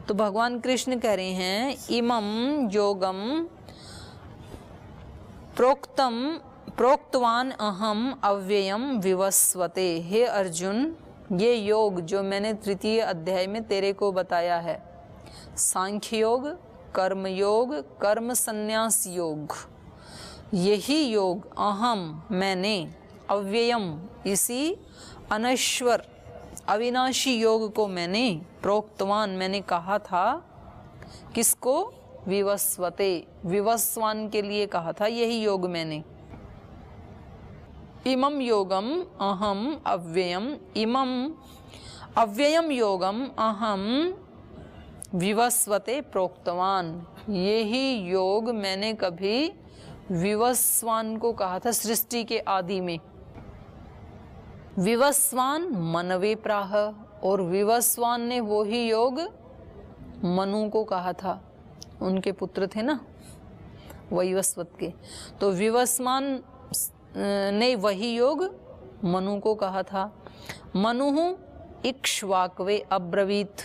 तो भगवान कृष्ण कह रहे हैं इमं योगम प्रोक्तवान अहम अव्ययम विवस्वते। हे अर्जुन, ये योग जो मैंने तृतीय अध्याय में तेरे को बताया है, सांख्य योग, कर्म योग, कर्म संन्यास योग, यही योग अहम मैंने, अव्ययम इसी अनश्वर अविनाशी योग को मैंने, प्रोक्तवान मैंने कहा था, किसको? विवस्वते, विवस्वान के लिए कहा था, यही योग मैंने। इमं योगम अहम अव्ययम, इमं अव्ययम योगम अहम विवस्वते प्रोक्तवान, यही योग मैंने कभी विवस्वान को कहा था सृष्टि के आदि में। विवस्वान मनवे प्राह, और विवस्वान ने वो ही योग मनु को कहा था, उनके पुत्र थे ना वैवस्वत के, तो विवस्वान ने वही योग मनु को कहा था। मनुहु इक्ष्वाकवे अब्रवीत,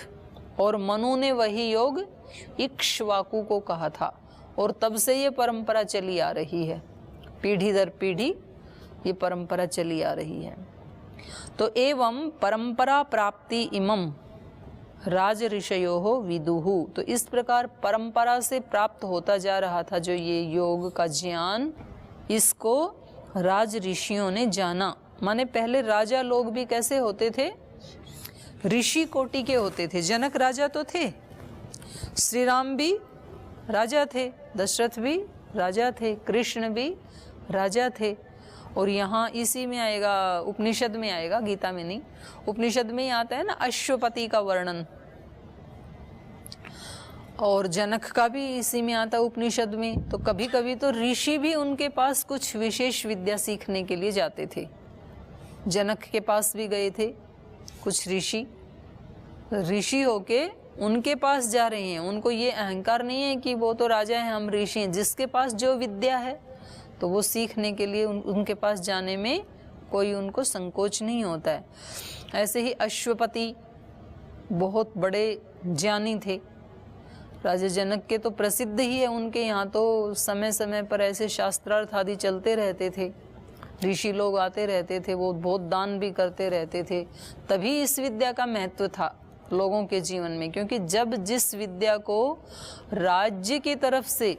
और मनु ने वही योग इक्ष्वाकु को कहा था, और तब से ये परंपरा चली आ रही है, पीढ़ी दर पीढ़ी ये परंपरा चली आ रही है। तो एवं परंपरा प्राप्ति इमं राज ऋषयो विदुहु, तो इस प्रकार परंपरा से प्राप्त होता जा रहा था जो ये योग का ज्ञान, इसको राज ऋषियों ने जाना। माने पहले राजा लोग भी कैसे होते थे? ऋषि कोटि के होते थे। जनक राजा तो थे, श्री राम भी राजा थे, दशरथ भी राजा थे, कृष्ण भी राजा थे। और यहाँ इसी में आएगा, उपनिषद में आएगा, गीता में नहीं, उपनिषद में ही आता है ना अश्वपति का वर्णन, और जनक का भी इसी में आता है उपनिषद में। तो कभी कभी तो ऋषि भी उनके पास कुछ विशेष विद्या सीखने के लिए जाते थे। जनक के पास भी गए थे कुछ ऋषि, ऋषि होके उनके पास जा रहे हैं। उनको ये अहंकार नहीं है कि वो तो राजा हैं, हम ऋषि हैं। जिसके पास जो विद्या है तो वो सीखने के लिए उनके पास जाने में कोई उनको संकोच नहीं होता है। ऐसे ही अश्वपति बहुत बड़े ज्ञानी थे, राजा जनक के तो प्रसिद्ध ही है। उनके यहाँ तो समय समय पर ऐसे शास्त्रार्थ आदि चलते रहते थे, ऋषि लोग आते रहते थे, वो बहुत दान भी करते रहते थे। तभी इस विद्या का महत्व था लोगों के जीवन में, क्योंकि जब जिस विद्या को राज्य की तरफ से,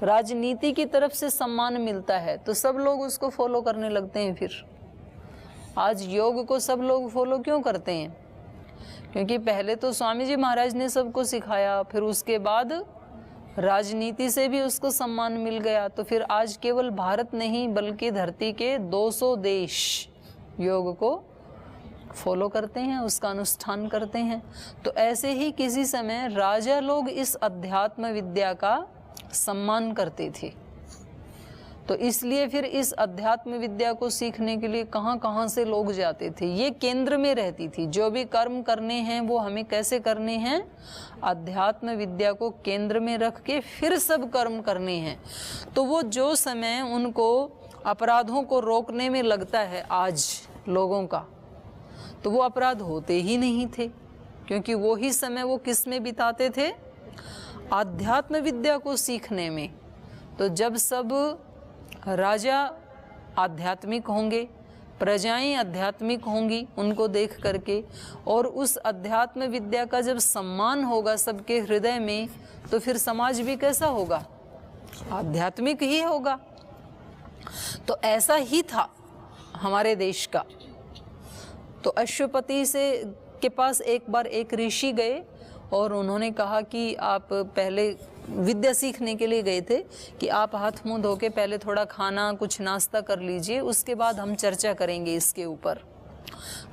राजनीति की तरफ से सम्मान मिलता है तो सब लोग उसको फॉलो करने लगते हैं। फिर आज योग को सब लोग फॉलो क्यों करते हैं? क्योंकि पहले तो स्वामी जी महाराज ने सबको सिखाया, फिर उसके बाद राजनीति से भी उसको सम्मान मिल गया। तो फिर आज केवल भारत नहीं बल्कि धरती के 200 देश योग को फॉलो करते हैं, उसका अनुष्ठान करते हैं। तो ऐसे ही किसी समय राजा लोग इस अध्यात्म विद्या का सम्मान करते थे। तो इसलिए फिर इस अध्यात्म विद्या को सीखने के लिए कहाँ कहाँ से लोग जाते थे। ये केंद्र में रहती थी, जो भी कर्म करने हैं वो हमें कैसे करने हैं, अध्यात्म विद्या को केंद्र में रख के फिर सब कर्म करने हैं। तो वो जो समय उनको अपराधों को रोकने में लगता है आज लोगों का, तो वो अपराध होते ही नहीं थे, क्योंकि वो ही समय वो किस में बिताते थे? आध्यात्म विद्या को सीखने में। तो जब सब राजा आध्यात्मिक होंगे, प्रजाएं आध्यात्मिक होंगी उनको देख करके, और उस अध्यात्म विद्या का जब सम्मान होगा सबके हृदय में, तो फिर समाज भी कैसा होगा? आध्यात्मिक ही होगा। तो ऐसा ही था हमारे देश का। तो अश्वपति से के पास एक बार एक ऋषि गए और उन्होंने कहा कि आप पहले विद्या सीखने के लिए गए थे कि आप हाथ मुंह धो के पहले थोड़ा खाना कुछ नाश्ता कर लीजिए, उसके बाद हम चर्चा करेंगे इसके ऊपर।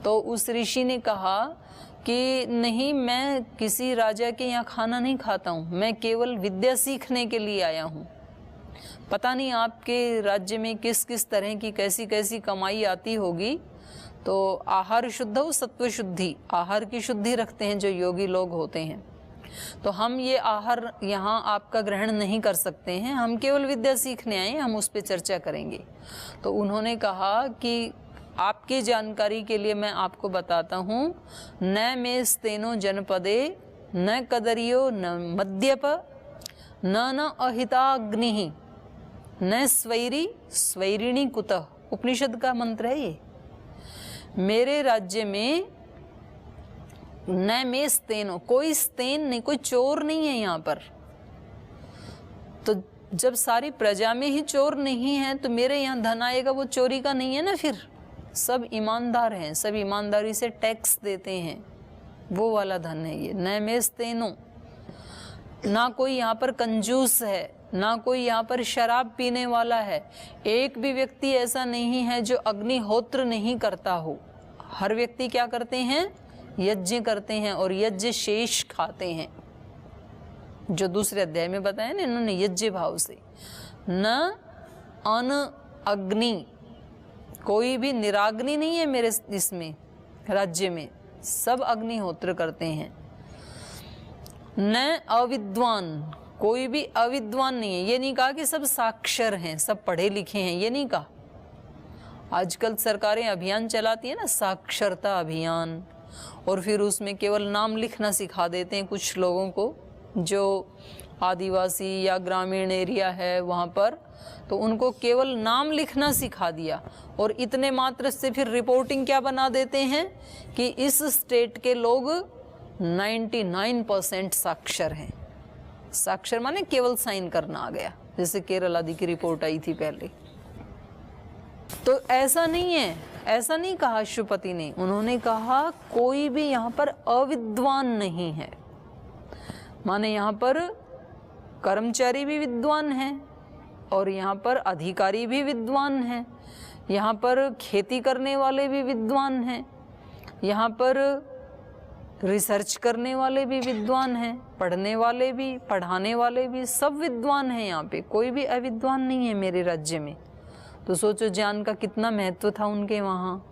तो उस ऋषि ने कहा कि नहीं, मैं किसी राजा के यहाँ खाना नहीं खाता हूँ, मैं केवल विद्या सीखने के लिए आया हूँ। पता नहीं आपके राज्य में किस किस तरह की कैसी कैसी कमाई आती होगी। तो आहार शुद्ध हो सत्व शुद्धि, आहार की शुद्धि रखते हैं जो योगी लोग होते हैं। तो हम ये आहार यहाँ आपका ग्रहण नहीं कर सकते हैं, हम केवल विद्या सीखने आए, हम उस पर चर्चा करेंगे। तो उन्होंने कहा कि आपकी जानकारी के लिए मैं आपको बताता हूँ, न में स्तेनो जनपदे न कदरियो न मद्यप न अहिताग्नि न स्वैरी स्वैरिणी कुतः। उपनिषद का मंत्र है ये। मेरे राज्य में न में स्तेनो, कोई स्तेन नहीं, कोई चोर नहीं है यहाँ पर। तो जब सारी प्रजा में ही चोर नहीं है तो मेरे यहाँ धन आएगा वो चोरी का नहीं है ना। फिर सब ईमानदार हैं, सब ईमानदारी से टैक्स देते हैं, वो वाला धन है ये। न में स्तेनो, ना कोई यहाँ पर कंजूस है, ना कोई यहाँ पर शराब पीने वाला है। एक भी व्यक्ति ऐसा नहीं है जो अग्निहोत्र नहीं करता हो। हर व्यक्ति क्या करते हैं? यज्ञ करते हैं और यज्ञ शेष खाते हैं, जो दूसरे अध्याय में बताया ना इन्होंने, यज्ञ भाव से। न अन अग्नि, कोई भी निराग्नि नहीं है मेरे इसमें राज्य में, सब अग्निहोत्र करते हैं। न अविद्वान, कोई भी अविद्वान नहीं है। ये नहीं कहा कि सब साक्षर हैं, सब पढ़े लिखे हैं, ये नहीं कहा। आजकल सरकारें अभियान चलाती है ना, साक्षरता अभियान, और फिर उसमें केवल नाम लिखना सिखा देते हैं कुछ लोगों को जो आदिवासी या ग्रामीण एरिया है वहाँ पर, तो उनको केवल नाम लिखना सिखा दिया और इतने मात्र से फिर रिपोर्टिंग क्या बना देते हैं कि इस स्टेट के लोग 99% साक्षर हैं। साक्षर माने केवल साइन करना आ गया, जैसे केरल आदि की रिपोर्ट आई थी पहले। तो ऐसा नहीं है, ऐसा नहीं कहा अश्वपति ने। उन्होंने कहा कोई भी यहाँ पर अविद्वान नहीं है, माने यहाँ पर कर्मचारी भी विद्वान हैं और यहाँ पर अधिकारी भी विद्वान हैं, यहाँ पर खेती करने वाले भी विद्वान हैं, यहाँ पर रिसर्च करने वाले भी विद्वान हैं, पढ़ने वाले भी, पढ़ाने वाले भी, सब विद्वान हैं यहाँ पे, कोई भी अविद्वान नहीं है मेरे राज्य में। तो सोचो ज्ञान का कितना महत्व था उनके वहाँ।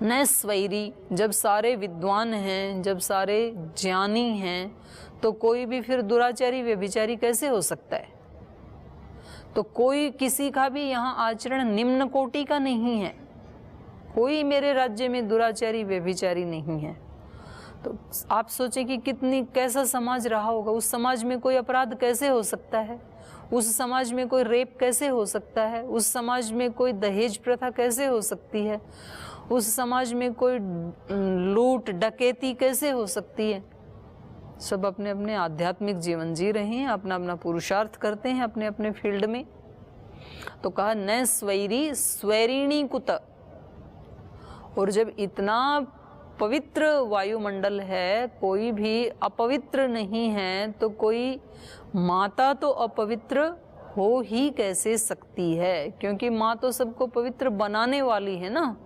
न स्वैरी, जब सारे विद्वान हैं, जब सारे ज्ञानी हैं, तो कोई भी फिर दुराचारी व्यभिचारी कैसे हो सकता है? तो कोई किसी का भी यहाँ आचरण निम्न कोटि का नहीं है, कोई मेरे राज्य में दुराचारी व्यभिचारी नहीं है। तो आप सोचें कि कितनी कैसा समाज रहा होगा। उस समाज में कोई अपराध कैसे हो सकता है? उस समाज में कोई रेप कैसे हो सकता है? उस समाज में कोई दहेज प्रथा कैसे हो सकती है? उस समाज में कोई लूट डकैती कैसे हो सकती है? सब अपने अपने आध्यात्मिक जीवन जी रहे हैं, अपना अपना पुरुषार्थ करते हैं अपने अपने फील्ड में। तो कहा न स्वैरी स्वैरिणी कुत। और जब इतना पवित्र वायुमंडल है, कोई भी अपवित्र नहीं है, तो कोई माता तो अपवित्र हो ही कैसे सकती है? क्योंकि माँ तो सबको पवित्र बनाने वाली है ना,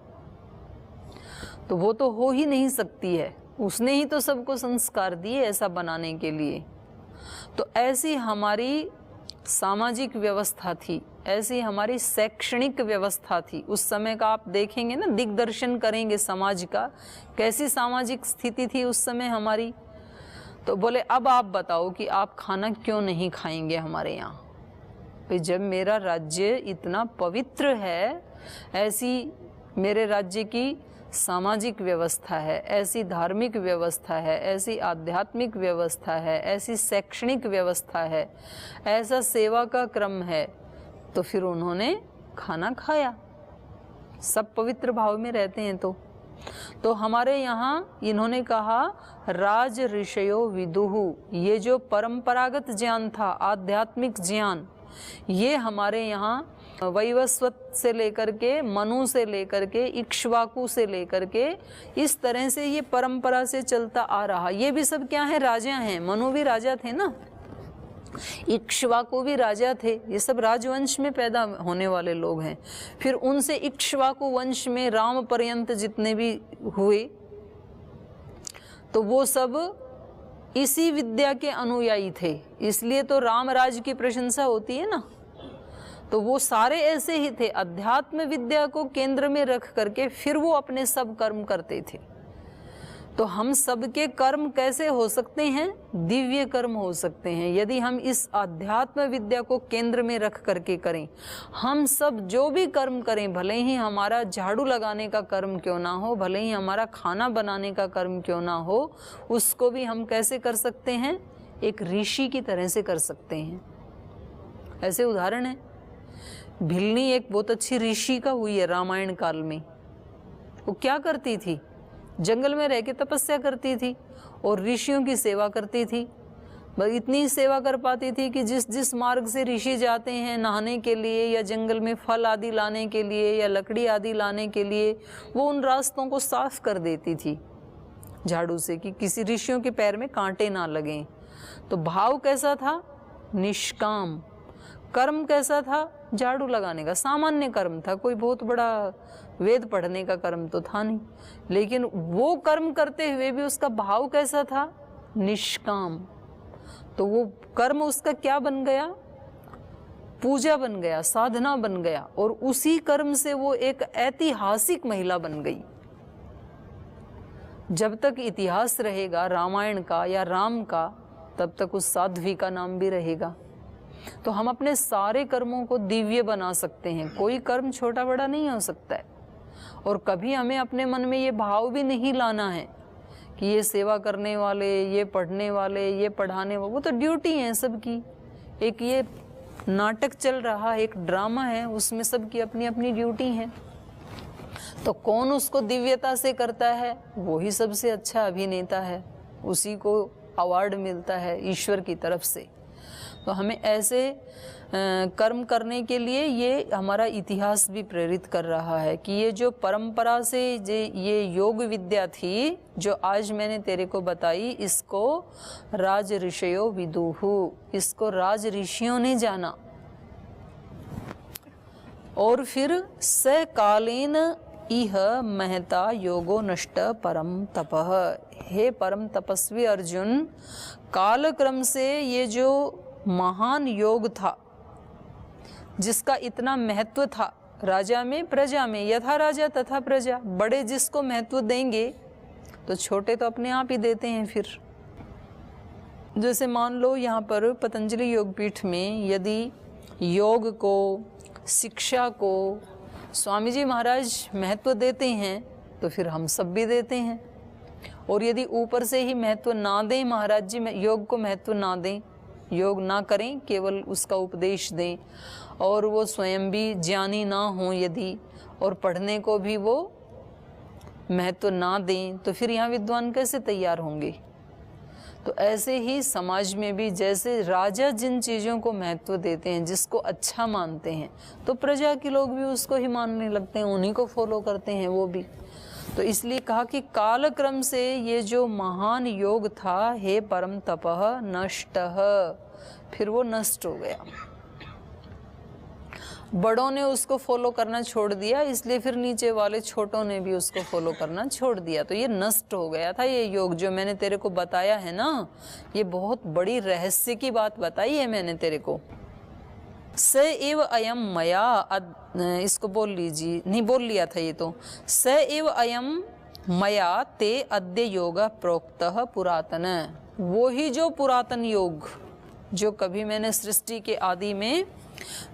तो वो तो हो ही नहीं सकती है। उसने ही तो सबको संस्कार दिए ऐसा बनाने के लिए। तो ऐसी हमारी सामाजिक व्यवस्था थी, ऐसी हमारी शैक्षणिक व्यवस्था थी उस समय का। आप देखेंगे ना, दिग्दर्शन करेंगे समाज का, कैसी सामाजिक स्थिति थी उस समय हमारी। तो बोले अब आप बताओ कि आप खाना क्यों नहीं खाएंगे हमारे यहाँ? भाई जब मेरा राज्य इतना पवित्र है, ऐसी मेरे राज्य की सामाजिक व्यवस्था है, ऐसी धार्मिक व्यवस्था है, ऐसी आध्यात्मिक व्यवस्था है, ऐसी शैक्षणिक व्यवस्था है, ऐसा सेवा का क्रम है, तो फिर उन्होंने खाना खाया। सब पवित्र भाव में रहते हैं। तो हमारे यहाँ इन्होंने कहा राज ऋषयो विदुहु, ये जो परंपरागत ज्ञान था, आध्यात्मिक ज्ञान, ये हमारे यहाँ वैवस्वत से लेकर के, मनु से लेकर के, इक्ष्वाकु से लेकर के, इस तरह से ये परंपरा से चलता आ रहा। ये भी सब क्या है? राजा हैं। मनु भी राजा थे ना, इक्ष्वाकु भी राजा थे। ये सब राजवंश में पैदा होने वाले लोग हैं। फिर उनसे इक्ष्वाकु वंश में राम पर्यंत जितने भी हुए, तो वो सब इसी विद्या के अनुयायी थे। इसलिए तो राम राज की प्रशंसा होती है ना। तो वो सारे ऐसे ही थे, अध्यात्म विद्या को केंद्र में रख करके फिर वो अपने सब कर्म करते थे। तो हम सबके कर्म कैसे हो सकते हैं? दिव्य कर्म हो सकते हैं यदि हम इस आध्यात्म विद्या को केंद्र में रख करके करें। हम सब जो भी कर्म करें, भले ही हमारा झाड़ू लगाने का कर्म क्यों ना हो, भले ही हमारा खाना बनाने का कर्म क्यों ना हो, उसको भी हम कैसे कर सकते हैं? एक ऋषि की तरह से कर सकते हैं। ऐसे उदाहरण है, भिलनी एक बहुत अच्छी ऋषि का हुई है रामायण काल में। वो क्या करती थी? जंगल में रह के तपस्या करती थी और ऋषियों की सेवा करती थी। बस इतनी सेवा कर पाती थी कि जिस जिस मार्ग से ऋषि जाते हैं नहाने के लिए या जंगल में फल आदि लाने के लिए या लकड़ी आदि लाने के लिए, वो उन रास्तों को साफ कर देती थी झाड़ू से कि किसी ऋषियों के पैर में कांटे ना लगें। तो भाव कैसा था? निष्काम। कर्म कैसा था? झाड़ू लगाने का सामान्य कर्म था, कोई बहुत बड़ा वेद पढ़ने का कर्म तो था नहीं, लेकिन वो कर्म करते हुए भी उसका भाव कैसा था? निष्काम। तो वो कर्म उसका क्या बन गया? पूजा बन गया, साधना बन गया, और उसी कर्म से वो एक ऐतिहासिक महिला बन गई। जब तक इतिहास रहेगा रामायण का या राम का, तब तक उस साध्वी का नाम भी रहेगा। तो हम अपने सारे कर्मों को दिव्य बना सकते हैं। कोई कर्म छोटा बड़ा नहीं हो सकता है। और कभी हमें अपने मन में ये भाव भी नहीं लाना है कि ये सेवा करने वाले, ये पढ़ने वाले, ये पढ़ाने वाले, वो तो ड्यूटी है सबकी। एक ये नाटक चल रहा है, एक ड्रामा है, उसमें सबकी अपनी अपनी ड्यूटी है। तो कौन उसको दिव्यता से करता है? वो ही सबसे अच्छा अभिनेता है, उसी को अवार्ड मिलता है ईश्वर की तरफ से। तो हमें ऐसे कर्म करने के लिए ये हमारा इतिहास भी प्रेरित कर रहा है कि ये जो परंपरा से ये योग विद्या थी जो आज मैंने तेरे को बताई, इसको राज ऋषयो विदुहु, इसको राज ऋषियों ने जाना। और फिर स कालीन इह महता योगो नष्ट परम तपः। हे परम तपस्वी अर्जुन, कालक्रम से ये जो महान योग था जिसका इतना महत्व था, राजा में प्रजा में, यथा राजा तथा प्रजा, बड़े जिसको महत्व देंगे तो छोटे तो अपने आप ही देते हैं। फिर जैसे मान लो यहाँ पर पतंजलि योगपीठ में यदि योग को, शिक्षा को स्वामी जी महाराज महत्व देते हैं तो फिर हम सब भी देते हैं। और यदि ऊपर से ही महत्व ना दें, महाराज जी योग को महत्व ना दें, योग ना करें, केवल उसका उपदेश दें, और वो स्वयं भी ज्ञानी ना हों यदि, और पढ़ने को भी वो महत्व ना दें, तो फिर यहाँ विद्वान कैसे तैयार होंगे? तो ऐसे ही समाज में भी जैसे राजा जिन चीज़ों को महत्व देते हैं, जिसको अच्छा मानते हैं, तो प्रजा के लोग भी उसको ही मानने लगते हैं, उन्हीं को फॉलो करते हैं वो भी। तो इसलिए कहा कि कालक्रम से ये जो महान योग था, हे परम तपः नष्टः, फिर वो नष्ट हो गया। बड़ों ने उसको फॉलो करना छोड़ दिया, इसलिए फिर नीचे वाले छोटों ने भी उसको फॉलो करना छोड़ दिया। तो ये नष्ट हो गया था। ये योग जो मैंने तेरे को बताया है ना, ये बहुत बड़ी रहस्य की बात बताई है मैंने तेरे को। स एव अयम मया, इसको बोल लीजिए, नहीं बोल लिया था ये तो। स एव अयम मया ते अद्य योग प्रोक्तः पुरातन, वो ही जो पुरातन योग जो कभी मैंने सृष्टि के आदि में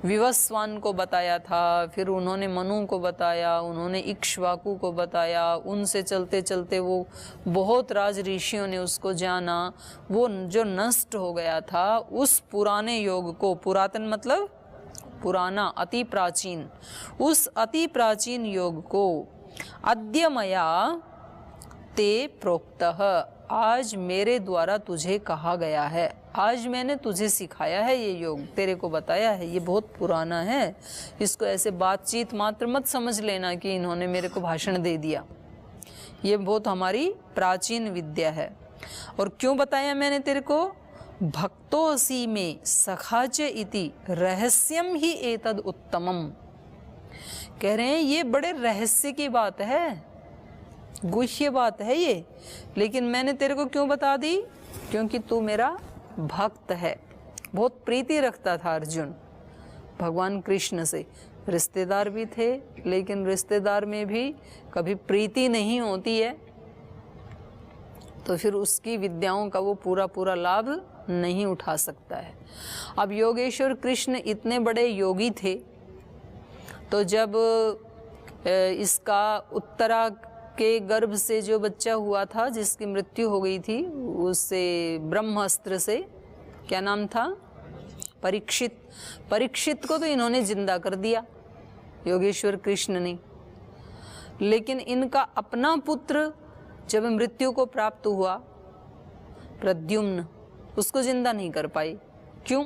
विवस्वान को बताया था, फिर उन्होंने मनु को बताया, उन्होंने इक्ष्वाकु को बताया, उनसे चलते चलते वो बहुत राज ऋषियों ने उसको जाना, वो जो नष्ट हो गया था, उस पुराने योग को, पुरातन मतलब पुराना, अति प्राचीन, उस अति प्राचीन योग को अद्यमया ते प्रोक्तः, आज मेरे द्वारा तुझे कहा गया है, आज मैंने तुझे सिखाया है, ये योग तेरे को बताया है, ये बहुत पुराना है। इसको ऐसे बातचीत मात्र मत समझ लेना कि इन्होंने मेरे को भाषण दे दिया, ये बहुत हमारी प्राचीन विद्या है। और क्यों बताया मैंने तेरे को? भक्तोऽसि में सखाच इति रहस्यम ही एतद उत्तमम, कह रहे हैं ये बड़े रहस्य की बात है, गुह्य बात है ये, लेकिन मैंने तेरे को क्यों बता दी? क्योंकि तू मेरा भक्त है। बहुत प्रीति रखता था अर्जुन भगवान कृष्ण से, रिश्तेदार भी थे, लेकिन रिश्तेदार में भी कभी प्रीति नहीं होती है। तो फिर उसकी विद्याओं का वो पूरा पूरा लाभ नहीं उठा सकता है। अब योगेश्वर कृष्ण इतने बड़े योगी थे, तो जब इसका उत्तरा के गर्भ से जो बच्चा हुआ था जिसकी मृत्यु हो गई थी, उससे ब्रह्मास्त्र से, क्या नाम था, परीक्षित। परीक्षित को तो इन्होंने जिंदा कर दिया योगेश्वर कृष्ण ने, लेकिन इनका अपना पुत्र जब मृत्यु को प्राप्त हुआ प्रद्युम्न, उसको जिंदा नहीं कर पाई। क्यों?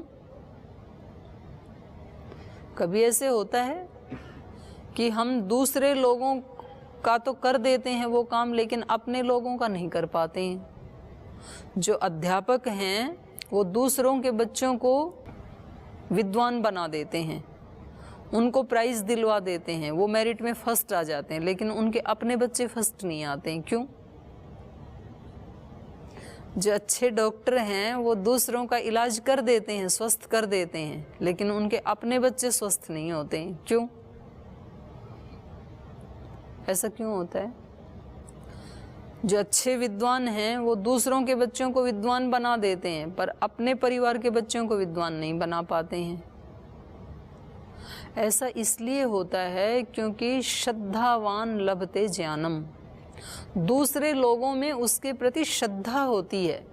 कभी ऐसे होता है कि हम दूसरे लोगों का तो कर देते हैं वो काम, लेकिन अपने लोगों का नहीं कर पाते हैं। जो अध्यापक हैं वो दूसरों के बच्चों को विद्वान बना देते हैं, उनको प्राइज दिलवा देते हैं, वो मेरिट में फर्स्ट आ जाते हैं, लेकिन उनके अपने बच्चे फर्स्ट नहीं आते हैं। क्यों? जो अच्छे डॉक्टर हैं वो दूसरों का इलाज कर देते हैं, स्वस्थ कर देते हैं, लेकिन उनके अपने बच्चे स्वस्थ नहीं होते हैं। क्यों? ऐसा क्यों होता है? जो अच्छे विद्वान हैं वो दूसरों के बच्चों को विद्वान बना देते हैं, पर अपने परिवार के बच्चों को विद्वान नहीं बना पाते हैं। ऐसा इसलिए होता है क्योंकि श्रद्धावान लभते ज्ञानम, दूसरे लोगों में उसके प्रति श्रद्धा होती है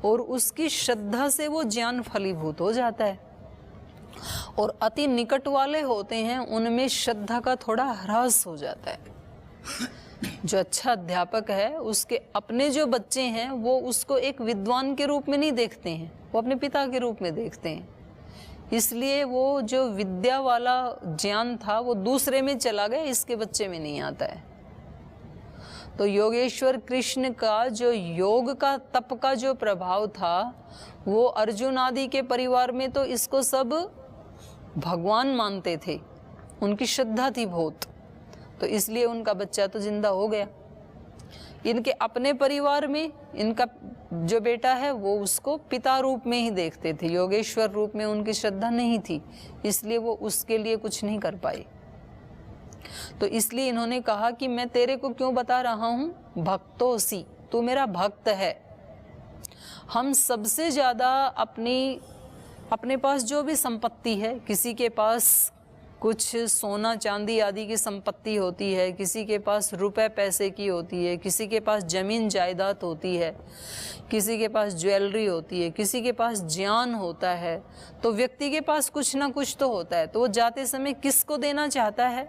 और उसकी श्रद्धा से वो ज्ञान फलीभूत हो जाता है। और अति निकट वाले होते हैं उनमें श्रद्धा का थोड़ा ह्रास हो जाता है। जो अच्छा अध्यापक है उसके अपने जो बच्चे हैं वो उसको एक विद्वान के रूप में नहीं देखते हैं, वो अपने पिता के रूप में देखते हैं। इसलिए वो जो विद्या वाला ज्ञान था वो दूसरे में चला गया, इसके बच्चे में नहीं आता है। तो योगेश्वर कृष्ण का जो योग का तप का जो प्रभाव था वो अर्जुन आदि के परिवार में तो इसको सब भगवान मानते थे, उनकी श्रद्धा थी बहुत, तो इसलिए उनका बच्चा तो जिंदा हो गया। इनके अपने परिवार में इनका जो बेटा है वो उसको पिता रूप में ही देखते थे, योगेश्वर रूप में उनकी श्रद्धा नहीं थी, इसलिए वो उसके लिए कुछ नहीं कर पाए। तो इसलिए इन्होंने कहा कि मैं तेरे को क्यों बता रहा हूं, भक्तोसी, तू मेरा भक्त है। हम सबसे ज्यादा अपने पास जो भी संपत्ति है, किसी के पास कुछ सोना चांदी आदि की संपत्ति होती है, किसी के पास रुपए पैसे की होती है, किसी के पास जमीन जायदाद होती है, किसी के पास ज्वेलरी होती है, किसी के पास ज्ञान होता है, तो व्यक्ति के पास कुछ ना कुछ तो होता है। तो वो जाते समय किसको देना चाहता है?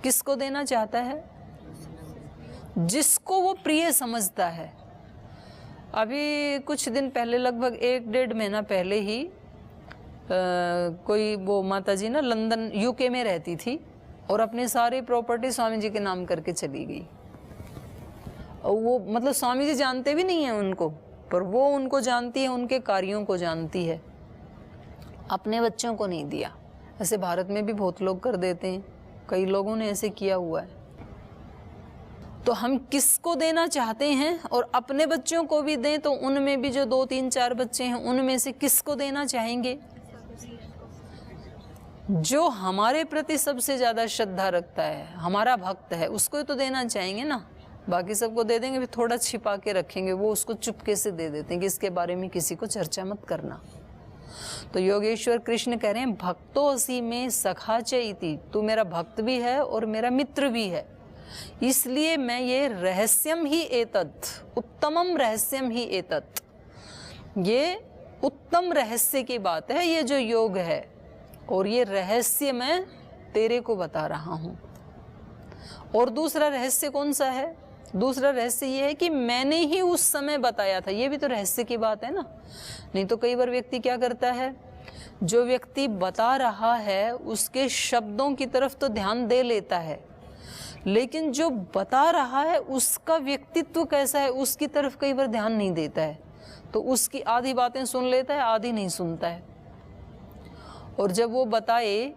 किसको देना चाहता है? जिसको वो प्रिय समझता है। अभी कुछ दिन पहले, लगभग 1-1.5 महीना पहले ही कोई वो माताजी ना लंदन यूके में रहती थी और अपनी सारी प्रॉपर्टी स्वामी जी के नाम करके चली गई। और वो मतलब स्वामी जी जानते भी नहीं हैं उनको, पर वो उनको जानती है, उनके कार्यों को जानती है, अपने बच्चों को नहीं दिया। ऐसे भारत में भी बहुत लोग कर देते हैं, कई लोगों ने ऐसे किया हुआ है। तो हम किसको देना चाहते हैं और अपने बच्चों को भी दें, तो उनमें भी जो 2-3-4 बच्चे हैं उनमें से किसको देना चाहेंगे? जो हमारे प्रति सबसे ज्यादा श्रद्धा रखता है, हमारा भक्त है, उसको तो देना चाहेंगे ना। बाकी सबको दे देंगे, फिर थोड़ा छिपा के रखेंगे, वो उसको चुपके से दे देते हैं कि इसके बारे में किसी को चर्चा मत करना। तो योगेश्वर कृष्ण कह रहे हैं भक्तो असी में सखा चैति, तू मेरा भक्त भी है और मेरा मित्र भी है, इसलिए मैं ये रहस्यम ही एतत्, उत्तमम रहस्यम ही एतत्, ये उत्तम रहस्य की बात है ये जो योग है, और ये रहस्य मैं तेरे को बता रहा हूं। और दूसरा रहस्य कौन सा है? दूसरा रहस्य ये है कि मैंने ही उस समय बताया था, ये भी तो रहस्य की बात है ना। नहीं तो कई बार व्यक्ति क्या करता है, जो व्यक्ति बता रहा है उसके शब्दों की तरफ तो ध्यान दे लेता है, लेकिन जो बता रहा है उसका व्यक्तित्व कैसा है उसकी तरफ कई बार ध्यान नहीं देता है। तो उसकी आधी बातें सुन लेता है, आधी नहीं सुनता है। और जब वो बताए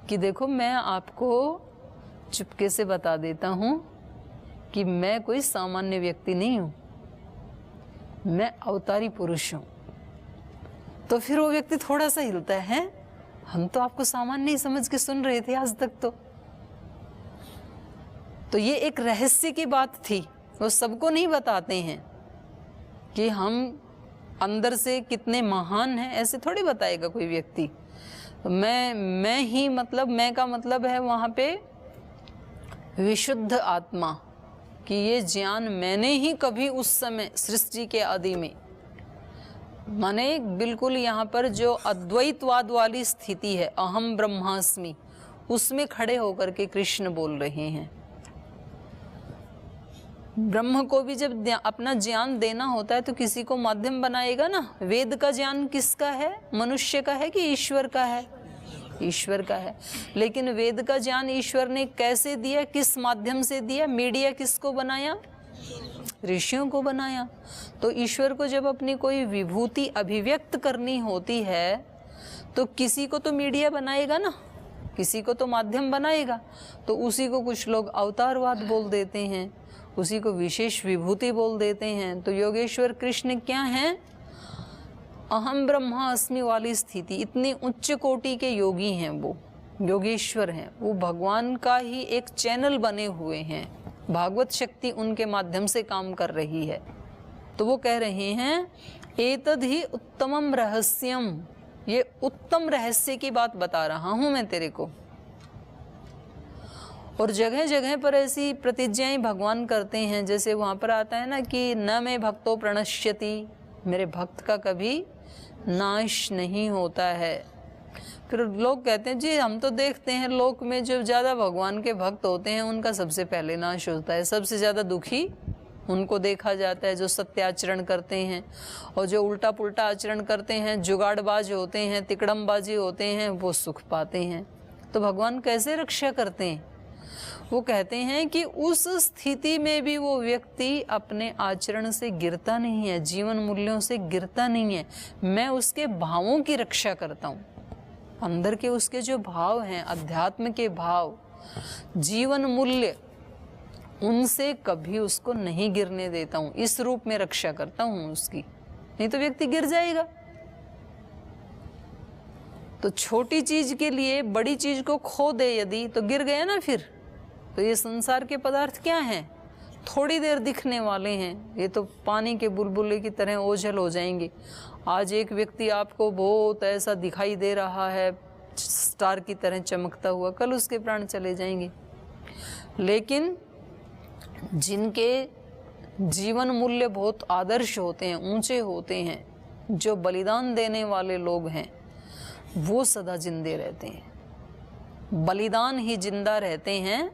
कि देखो मैं आपको चुपके से बता देता हूं कि मैं कोई सामान्य व्यक्ति नहीं हूं, मैं अवतारी पुरुष हूं, तो फिर वो व्यक्ति थोड़ा सा हिलता है, हम तो आपको सामान्य ही समझ के सुन रहे थे आज तक। तो तो ये एक रहस्य की बात थी, वो सबको नहीं बताते हैं कि हम अंदर से कितने महान हैं, ऐसे थोड़ी बताएगा कोई व्यक्ति। मैं ही मतलब, मैं का मतलब है वहाँ पे विशुद्ध आत्मा, कि ये ज्ञान मैंने ही कभी उस समय सृष्टि के आदि में, माने बिल्कुल यहाँ पर जो अद्वैतवाद वाली स्थिति है, अहम ब्रह्मास्मि, उसमें खड़े होकर के कृष्ण बोल रहे हैं। ब्रह्म को भी जब अपना ज्ञान देना होता है तो किसी को माध्यम बनाएगा ना। वेद का ज्ञान किसका है? मनुष्य का है कि ईश्वर का है? ईश्वर का है। लेकिन वेद का ज्ञान ईश्वर ने कैसे दिया, किस माध्यम से दिया? मीडिया किसको बनाया? ऋषियों को बनाया। तो ईश्वर को जब अपनी कोई विभूति अभिव्यक्त करनी होती है तो किसी को तो मीडिया बनाएगा ना, किसी को तो माध्यम बनाएगा। तो उसी को कुछ लोग अवतारवाद बोल देते हैं, उसी को विशेष विभूति बोल देते हैं। तो योगेश्वर कृष्ण क्या हैं? अहम ब्रह्मास्मि वाली स्थिति, इतनी उच्च कोटि के योगी हैं, वो योगेश्वर हैं, वो भगवान का ही एक चैनल बने हुए हैं, भागवत शक्ति उनके माध्यम से काम कर रही है। तो वो कह रहे हैं एतद् ही उत्तमम रहस्यम, ये उत्तम रहस्य की बात बता रहा हूं मैं तेरे को। और जगह जगह पर ऐसी प्रतिज्ञाएं भगवान करते हैं, जैसे वहाँ पर आता है ना कि न मैं भक्तो प्रणश्यति, मेरे भक्त का कभी नाश नहीं होता है। फिर लोग कहते हैं जी हम तो देखते हैं लोक में जो ज़्यादा भगवान के भक्त होते हैं उनका सबसे पहले नाश होता है, सबसे ज़्यादा दुखी उनको देखा जाता है जो सत्य आचरण करते हैं, और जो उल्टा पुल्टा आचरण करते हैं, जुगाड़बाज होते हैं, तिकड़मबाजी होते हैं, वो सुख पाते हैं। तो भगवान कैसे रक्षा करते हैं? वो कहते हैं कि उस स्थिति में भी वो व्यक्ति अपने आचरण से गिरता नहीं है, जीवन मूल्यों से गिरता नहीं है। मैं उसके भावों की रक्षा करता हूँ, अंदर के उसके जो भाव हैं, अध्यात्म के भाव, जीवन मूल्य, उनसे कभी उसको नहीं गिरने देता हूँ। इस रूप में रक्षा करता हूँ उसकी, नहीं तो व्यक्ति गिर जाएगा। तो छोटी चीज के लिए बड़ी चीज को खो दे यदि, तो गिर गया ना फिर। तो ये संसार के पदार्थ क्या हैं? थोड़ी देर दिखने वाले हैं, ये तो पानी के बुलबुले की तरह ओझल हो जाएंगे। आज एक व्यक्ति आपको बहुत ऐसा दिखाई दे रहा है, स्टार की तरह चमकता हुआ, कल उसके प्राण चले जाएंगे। लेकिन जिनके जीवन मूल्य बहुत आदर्श होते हैं, ऊंचे होते हैं, जो बलिदान देने वाले लोग हैं, वो सदा जिंदे रहते हैं। बलिदान ही जिंदा रहते हैं,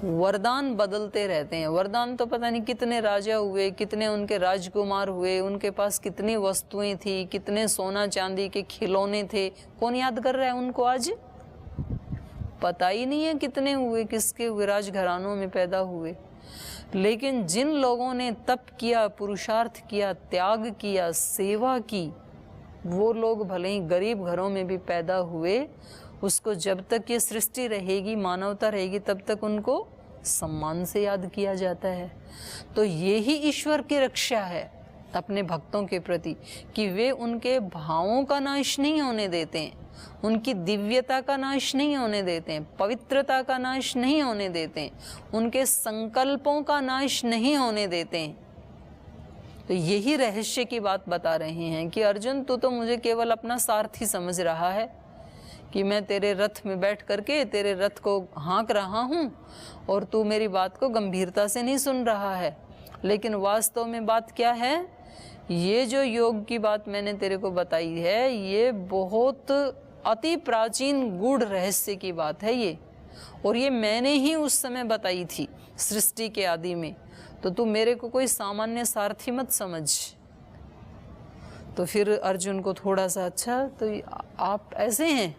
वरदान बदलते रहते हैं। वरदान तो पता नहीं कितने राजा हुए, कितने उनके राजकुमार हुए, उनके पास कितनी वस्तुएं थी, कितने सोना चांदी के खिलौने थे, कौन याद कर रहा है उनको? आज पता ही नहीं है कितने हुए, किसके हुए, राजघरानों में पैदा हुए। लेकिन जिन लोगों ने तप किया, पुरुषार्थ किया, त्याग किया, सेवा की, वो लोग भले ही गरीब घरों में भी पैदा हुए, उसको जब तक ये सृष्टि रहेगी, मानवता रहेगी, तब तक उनको सम्मान से याद किया जाता है। तो ये ही ईश्वर की रक्षा है अपने भक्तों के प्रति, कि वे उनके भावों का नाश नहीं होने देते हैं, उनकी दिव्यता का नाश नहीं होने देते हैं, पवित्रता का नाश नहीं होने देते हैं, उनके संकल्पों का नाश नहीं होने देते हैं। तो यही रहस्य की बात बता रहे हैं कि अर्जुन, तू तो मुझे केवल अपना सारथी समझ रहा है, कि मैं तेरे रथ में बैठ करके तेरे रथ को हाँक रहा हूँ और तू मेरी बात को गंभीरता से नहीं सुन रहा है। लेकिन वास्तव में बात क्या है? ये जो योग की बात मैंने तेरे को बताई है, ये बहुत अति प्राचीन गूढ़ रहस्य की बात है ये, और ये मैंने ही उस समय बताई थी सृष्टि के आदि में। तो तू मेरे को कोई सामान्य सारथी मत समझ। तो फिर अर्जुन को थोड़ा सा, अच्छा तो आप ऐसे हैं,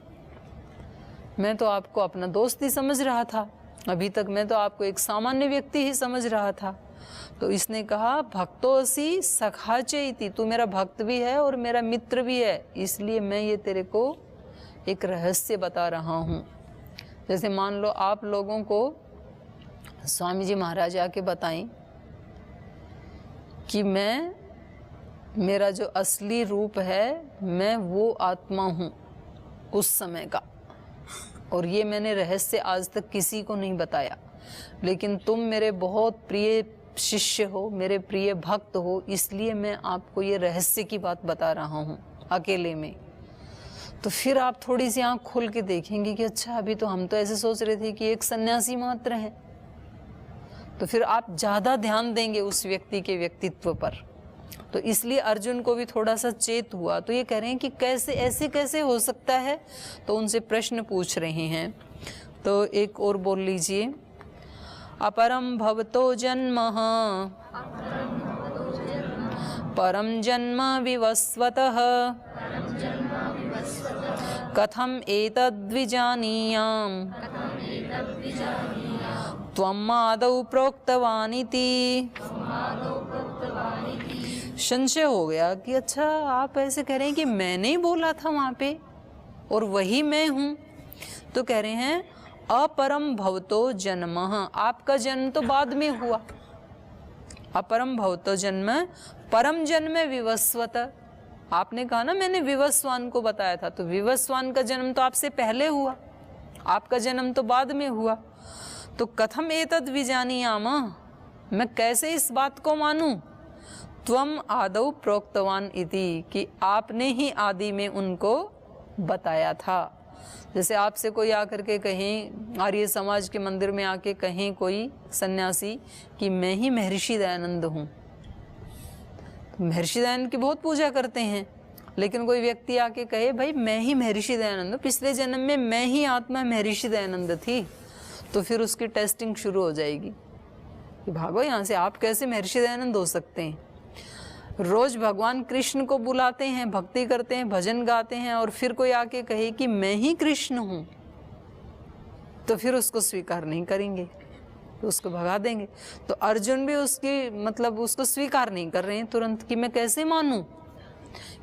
मैं तो आपको अपना दोस्त ही समझ रहा था, अभी तक मैं तो आपको एक सामान्य व्यक्ति ही समझ रहा था। तो इसने कहा, भक्तो असि सखा चेति, तू मेरा भक्त भी है और मेरा मित्र भी है, इसलिए मैं ये तेरे को एक रहस्य बता रहा हूँ। जैसे मान लो आप लोगों को स्वामी जी महाराज आके बताएं कि मेरा जो असली रूप है, मैं वो आत्मा हूँ उस समय का, और ये मैंने रहस्य आज तक किसी को नहीं बताया। लेकिन तुम मेरे बहुत प्रिय शिष्य हो, मेरे प्रिय भक्त हो, इसलिए मैं आपको ये रहस्य की बात बता रहा हूँ अकेले में। तो फिर आप थोड़ी सी आँख खोल के देखेंगे कि अच्छा, अभी तो हम तो ऐसे सोच रहे थे कि एक सन्यासी मात्र है। तो फिर आप ज़्यादा ध्यान देंगे उस व्यक्ति के व्यक्तित्व पर। तो इसलिए अर्जुन को भी थोड़ा सा चेत हुआ। तो ये कह रहे हैं कि कैसे, ऐसे कैसे हो सकता है? तो उनसे प्रश्न पूछ रहे हैं। तो एक और बोल लीजिए, अपरम भवतो जन्मः परम जन्म विवस्वतः कथम एतद्विजानीयाम् त्वम् आदौ प्रोक्तवानिति। संशय हो गया कि अच्छा, आप ऐसे कह रहे हैं कि मैंने ही बोला था वहाँ पे और वही मैं हूँ। तो कह रहे हैं अपरम भवतो जन्मः, आपका जन्म तो बाद में हुआ। अपरम भवतो जन्म परम जन्म विवस्वत, आपने कहा ना मैंने विवस्वान को बताया था, तो विवस्वान का जन्म तो आपसे पहले हुआ, आपका जन्म तो बाद में हुआ। तो कथम एतद् विजानीयाम, मैं कैसे इस बात को मानूं? त्वम आदौ प्रोक्तवान इति, कि आपने ही आदि में उनको बताया था। जैसे आपसे कोई आकर के कहें, आर्य समाज के मंदिर में आके कहें कोई सन्यासी कि मैं ही महर्षि दयानंद हूँ, तो महर्षि दयानंद की बहुत पूजा करते हैं। लेकिन कोई व्यक्ति आके कहे भाई मैं ही महर्षि दयानंद हूँ, पिछले जन्म में मैं ही आत्मा महर्षि दयानंद थी, तो फिर उसकी टेस्टिंग शुरू हो जाएगी कि भागो यहाँ से, आप कैसे महर्षि दयानंद हो सकते हैं? रोज भगवान कृष्ण को बुलाते हैं, भक्ति करते हैं, भजन गाते हैं, और फिर कोई आके कहे कि मैं ही कृष्ण हूँ, तो फिर उसको स्वीकार नहीं करेंगे, तो उसको भगा देंगे। तो अर्जुन भी उसकी मतलब उसको स्वीकार नहीं कर रहे हैं तुरंत कि मैं कैसे मानूं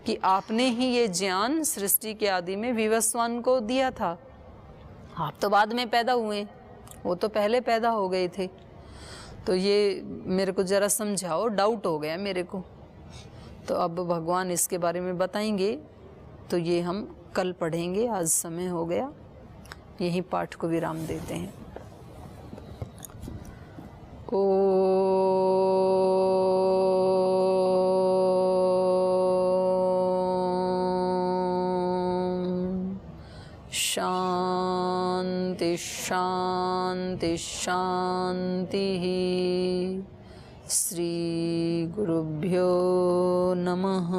कि आपने ही ये ज्ञान सृष्टि के आदि में विवस्वान को दिया था। आप तो बाद में पैदा हुए, वो तो पहले पैदा हो गए थे। तो ये मेरे को ज़रा समझाओ, डाउट हो गया मेरे को। तो अब भगवान इसके बारे में बताएंगे, तो ये हम कल पढ़ेंगे, आज समय हो गया, यही पाठ को विराम देते हैं। शांति शांति शांति। श्री गुरुभ्यो नमः।